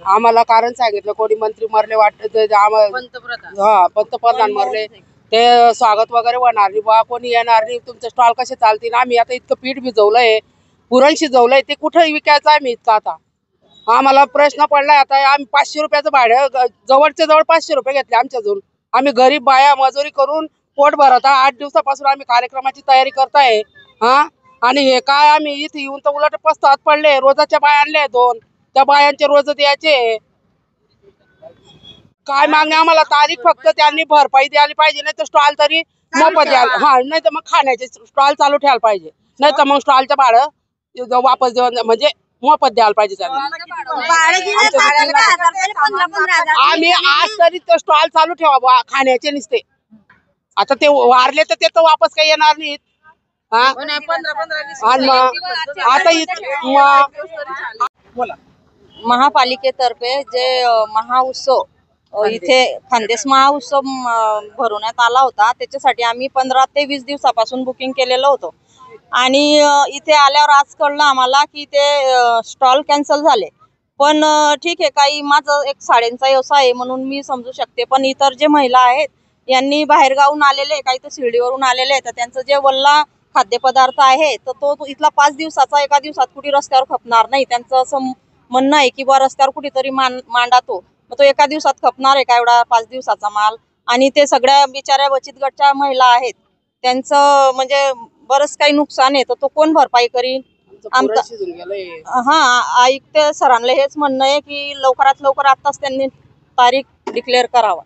आम्हाला कारण सांगितलं कोणी मंत्री मरले वाटत पंतप्रधान मरले ते स्वागत वगैरे होणार नाही बा, कोणी येणार नाही, तुमचे स्टॉल कसे चालतील. आम्ही आता इतकं पीठ भिजवलंय, पुरण शिजवलंय, ते कुठे विकायचं आम्ही इतकं. आता आम्हाला प्रश्न पडलाय. आता आम्ही 500 रुपयाचं भाडं जवळच्या जवळ 500 रुपये घेतले आमच्याजवळ. आम्ही गरीब बाया मजुरी करून पोट भरत 8 दिवसापासून आम्ही कार्यक्रमाची तयारी करताय. आणि हे काय आम्ही इथे येऊन तर उलट पस्तात पडले. रोजाच्या बाया आणल्या 2, त्या बायांचे रोज द्यायचे. काय मागणे आम्हाला तारीख फक्त त्यांनी भरपाई द्यायला पाहिजे, नाही तर स्टॉल तरी मोफत द्यायला. नाही तर मग खाण्याचे स्टॉल चालू ठेवायला पाहिजे, नाही तर मग स्टॉलचं भाडं वापस देऊन म्हणजे मोफत द्यायला पाहिजे त्यांना. आम्ही आज तरी तो स्टॉल चालू ठेवा खाण्याचे नुसते. आता ते वारले तर ते तर वापस काही येणार नाहीत. आता महापालिकेतर्फे जे महाउत्सव इथे खानदेश महाउत्सव भरवण्यात आला होता, त्याच्यासाठी आम्ही 15 ते 20 दिवसापासून बुकिंग केलेलं होतं. आणि इथे आल्यावर आज कळलं आम्हाला की ते स्टॉल कॅन्सल झाले. पण ठीक आहे, काही माझं एक साड्यांचा व्यवसाय आहे म्हणून मी समजू शकते. पण इतर जे महिला आहेत यांनी बाहेरगावून आलेले, काही तर शिर्डीवरून आलेले आहेत, तर त्यांचं जे वल्ला खाद्यपदार्थ आहे तर तो इथला 5 दिवसाचा एका दिवसात कुठे रस्त्यावर खपणार नाही. त्यांचं असं म्हणणं आहे की बा रस्त्यावर कुठेतरी मांडा तो एका दिवसात खपणार आहे का एवढा 5 दिवसाचा माल. आणि ते सगळ्या बिचाऱ्या बचत गटच्या महिला आहेत, त्यांचं म्हणजे बरंच काही नुकसान आहे, तर तो कोण भरपाई करीन. आयुक्त सरांना हेच म्हणणं आहे की लवकरात लवकर आताच त्यांनी तारीख डिक्लेअर करावा.